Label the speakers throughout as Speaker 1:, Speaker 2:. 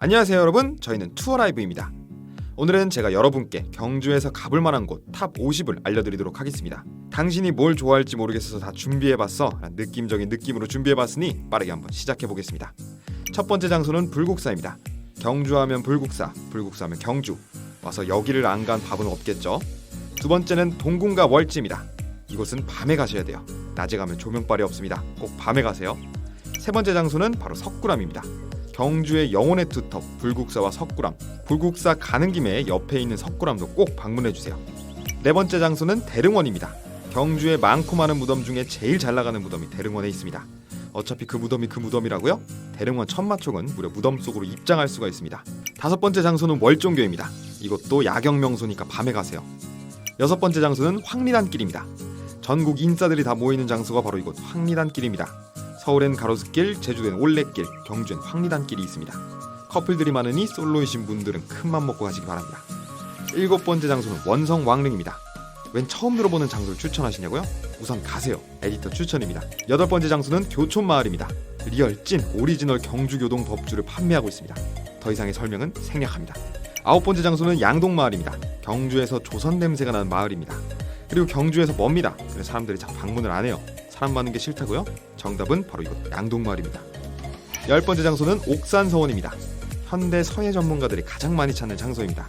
Speaker 1: 안녕하세요 여러분, 저희는 투어라이브입니다. 오늘은 제가 여러분께 경주에서 가볼 만한 곳 탑 50을 알려드리도록 하겠습니다. 당신이 뭘 좋아할지 모르겠어서 다 준비해봤어 라는 느낌적인 느낌으로 준비해봤으니 빠르게 한번 시작해보겠습니다. 첫 번째 장소는 불국사입니다. 경주하면 불국사, 불국사하면 경주. 와서 여기를 안 간 밥은 없겠죠. 두 번째는 동궁과 월지입니다. 이곳은 밤에 가셔야 돼요. 낮에 가면 조명빨이 없습니다. 꼭 밤에 가세요. 세 번째 장소는 바로 석굴암입니다. 경주의 영혼의 투톱 불국사와 석굴암, 불국사 가는 김에 옆에 있는 석굴암도 꼭 방문해주세요. 네 번째 장소는 대릉원입니다. 경주의 많고 많은 무덤 중에 제일 잘 나가는 무덤이 대릉원에 있습니다. 어차피 그 무덤이 그 무덤이라고요? 대릉원 천마총은 무려 무덤 속으로 입장할 수가 있습니다. 다섯 번째 장소는 월종교입니다. 이것도 야경 명소니까 밤에 가세요. 여섯 번째 장소는 황리단길입니다. 전국 인싸들이 다 모이는 장소가 바로 이곳 황리단길입니다. 서울엔 가로수길, 제주도엔 올레길, 경주엔 황리단길이 있습니다. 커플들이 많으니 솔로이신 분들은 큰맘 먹고 가시기 바랍니다. 일곱 번째 장소는 원성왕릉입니다. 웬 처음 들어보는 장소를 추천하시냐고요? 우선 가세요. 에디터 추천입니다. 여덟 번째 장소는 교촌마을입니다. 리얼 찐 오리지널 경주교동 법주를 판매하고 있습니다. 더 이상의 설명은 생략합니다. 아홉 번째 장소는 양동마을입니다. 경주에서 조선 냄새가 나는 마을입니다. 그리고 경주에서 멉니다. 그래서 사람들이 잘 방문을 안 해요. 사람 많은 게 싫다고요? 정답은 바로 이곳 양동마을입니다. 열 번째 장소는 옥산서원입니다. 현대 서예 전문가들이 가장 많이 찾는 장소입니다.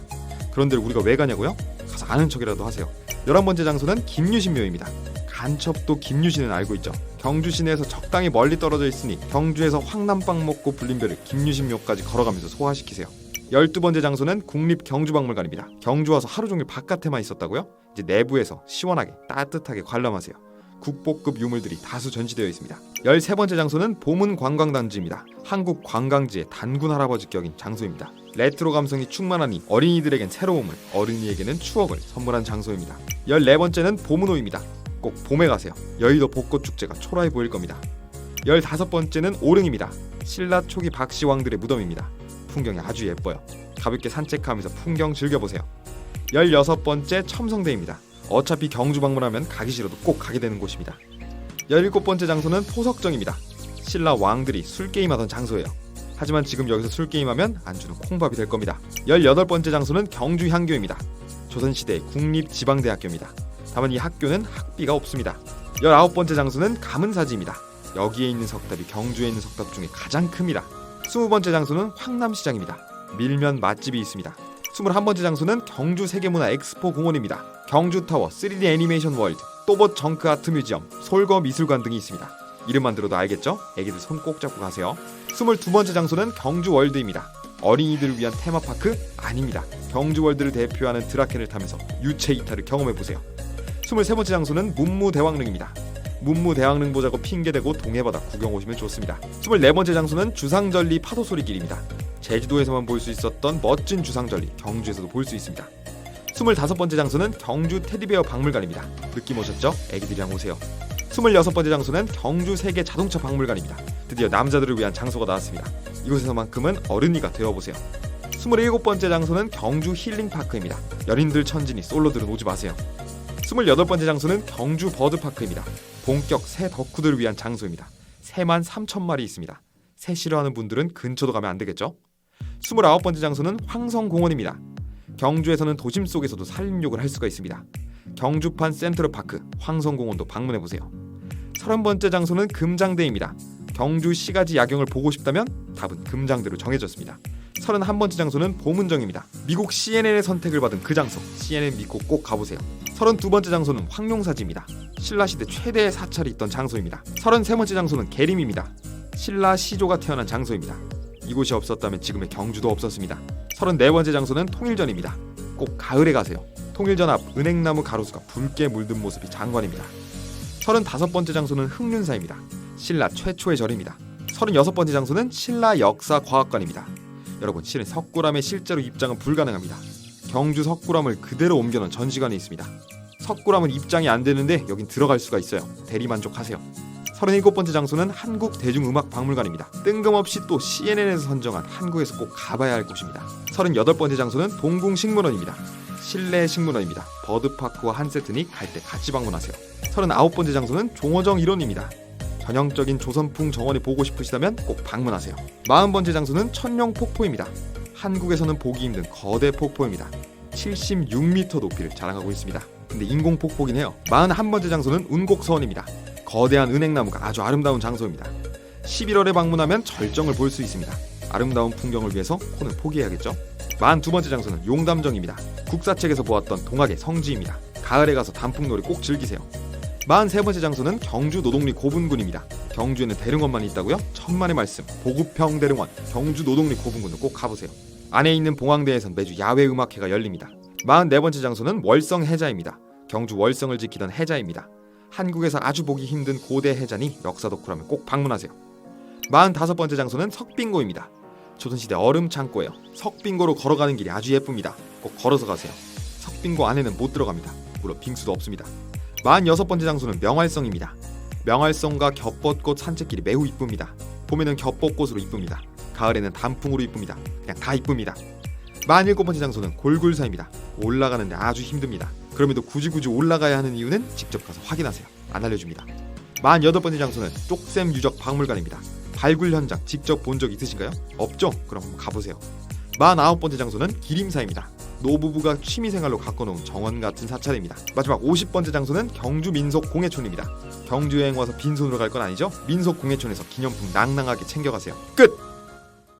Speaker 1: 그런데 우리가 왜 가냐고요? 가서 아는 척이라도 하세요. 11번째 장소는 김유신묘입니다. 간첩도 김유신은 알고 있죠. 경주 시내에서 적당히 멀리 떨어져 있으니 경주에서 황남빵 먹고 불린 배를 김유신묘까지 걸어가면서 소화시키세요. 12번째 장소는 국립경주박물관입니다. 경주 와서 하루 종일 바깥에만 있었다고요? 이제 내부에서 시원하게 따뜻하게 관람하세요. 국보급 유물들이 다수 전시되어 있습니다. 13번째 장소는 보문관광단지입니다. 한국 관광지의 단군 할아버지 격인 장소입니다. 레트로 감성이 충만하니 어린이들에겐 새로움을, 어린이에게는 추억을 선물한 장소입니다. 14번째는 보문호입니다. 꼭 봄에 가세요. 여의도 벚꽃축제가 초라해 보일 겁니다. 15번째는 오릉입니다. 신라 초기 박씨왕들의 무덤입니다. 풍경이 아주 예뻐요. 가볍게 산책하면서 풍경 즐겨보세요. 16번째 첨성대입니다. 어차피 경주 방문하면 가기 싫어도 꼭 가게 되는 곳입니다. 17번째 장소는 포석정입니다. 신라 왕들이 술게임하던 장소예요. 하지만 지금 여기서 술게임하면 안주는 콩밥이 될 겁니다. 18번째 장소는 경주향교입니다. 조선시대의 국립지방대학교입니다. 다만 이 학교는 학비가 없습니다. 19번째 장소는 가문사지입니다. 여기에 있는 석탑이 경주에 있는 석탑 중에 가장 큽니다. 20번째 장소는 황남시장입니다. 밀면 맛집이 있습니다. 21번째 장소는 경주 세계문화 엑스포 공원입니다. 경주타워, 3D 애니메이션 월드, 또봇 정크 아트 뮤지엄, 솔거 미술관 등이 있습니다. 이름만 들어도 알겠죠? 애기들 손 꼭 잡고 가세요. 22번째 장소는 경주 월드입니다. 어린이들을 위한 테마파크? 아닙니다. 경주 월드를 대표하는 드라켄을 타면서 유체 이탈을 경험해보세요. 23번째 장소는 문무대왕릉입니다. 문무대왕릉 보자고 핑계대고 동해바다 구경 오시면 좋습니다. 24번째 장소는 주상절리 파도소리길입니다. 제주도에서만 볼 수 있었던 멋진 주상절리 경주에서도 볼 수 있습니다. 25번째 장소는 경주 테디베어 박물관입니다. 느낌 오셨죠? 애기들이랑 오세요. 26번째 장소는 경주 세계 자동차 박물관입니다. 드디어 남자들을 위한 장소가 나왔습니다. 이곳에서만큼은 어른이가 되어보세요. 27번째 장소는 경주 힐링파크입니다. 연인들 천진이 솔로들은 오지 마세요. 28번째 장소는 경주 버드파크입니다. 본격 새 덕후들을 위한 장소입니다. 새만 3,000마리 있습니다. 새 싫어하는 분들은 근처도 가면 안 되겠죠? 29번째 장소는 황성공원입니다. 경주에서는 도심 속에서도 산림욕을 할 수가 있습니다. 경주판 센트럴파크, 황성공원도 방문해보세요. 30번째 장소는 금장대입니다. 경주 시가지 야경을 보고 싶다면 답은 금장대로 정해졌습니다. 31번째 장소는 보문정입니다. 미국 CNN의 선택을 받은 그 장소, CNN 믿고 꼭 가보세요. 32번째 장소는 황룡사지입니다. 신라시대 최대의 사찰이 있던 장소입니다. 33번째 장소는 계림입니다. 신라 시조가 태어난 장소입니다. 이곳이 없었다면 지금의 경주도 없었습니다. 34번째 장소는 통일전입니다. 꼭 가을에 가세요. 통일전 앞 은행나무 가로수가 붉게 물든 모습이 장관입니다. 35번째 장소는 흑륜사입니다. 신라 최초의 절입니다. 36번째 장소는 신라 역사과학관입니다. 여러분, 실은 석굴암에 실제로 입장은 불가능합니다. 경주 석굴암을 그대로 옮겨놓은 전시관이 있습니다. 석굴암은 입장이 안 되는데 여긴 들어갈 수가 있어요. 대리만족하세요. 37번째 장소는 한국대중음악박물관입니다. 뜬금없이 또 CNN에서 선정한 한국에서 꼭 가봐야 할 곳입니다. 38번째 장소는 동궁식물원입니다. 실내 식물원입니다. 버드파크와 한 세트니 갈 때 같이 방문하세요. 39번째 장소는 종어정 일원입니다. 전형적인 조선풍 정원이 보고 싶으시다면 꼭 방문하세요. 40번째 장소는 천룡폭포입니다. 한국에서는 보기 힘든 거대 폭포입니다. 76m 높이를 자랑하고 있습니다. 근데 인공폭포긴 해요. 41번째 장소는 운곡서원입니다. 거대한 은행나무가 아주 아름다운 장소입니다. 11월에 방문하면 절정을 볼 수 있습니다. 아름다운 풍경을 위해서 코는 포기해야겠죠. 42번째 장소는 용담정입니다. 국사책에서 보았던 동학의 성지입니다. 가을에 가서 단풍놀이 꼭 즐기세요. 43번째 장소는 경주 노동리 고분군입니다. 경주에는 대릉원만 있다고요? 천만의 말씀, 보급형 대릉원, 경주 노동리 고분군도 꼭 가보세요. 안에 있는 봉황대에선 매주 야외 음악회가 열립니다. 44번째 장소는 월성 해자입니다. 경주 월성을 지키던 해자입니다. 한국에서 아주 보기 힘든 고대 해자니 역사 덕후라면 꼭 방문하세요. 45번째 장소는 석빙고입니다. 조선시대 얼음 창고예요. 석빙고로 걸어가는 길이 아주 예쁩니다. 꼭 걸어서 가세요. 석빙고 안에는 못 들어갑니다. 물론 빙수도 없습니다. 46번째 장소는 명활성입니다. 명활성과 겹벚꽃 산책길이 매우 이쁩니다. 봄에는 겹벚꽃으로 이쁩니다. 가을에는 단풍으로 이쁩니다. 그냥 다 이쁩니다. 47번째 장소는 골굴사입니다. 올라가는데 아주 힘듭니다. 그럼에도 굳이 올라가야 하는 이유는 직접 가서 확인하세요. 안 알려줍니다. 48번째 장소는 쪽샘 유적 박물관입니다. 발굴 현장 직접 본 적 있으신가요? 없죠? 그럼 한번 가보세요. 49번째 장소는 기림사입니다. 노부부가 취미생활로 가꿔놓은 정원 같은 사찰입니다. 마지막 50번째 장소는 경주 민속공예촌입니다. 경주 여행 와서 빈손으로 갈 건 아니죠? 민속공예촌에서 기념품 낭낭하게 챙겨가세요. 끝!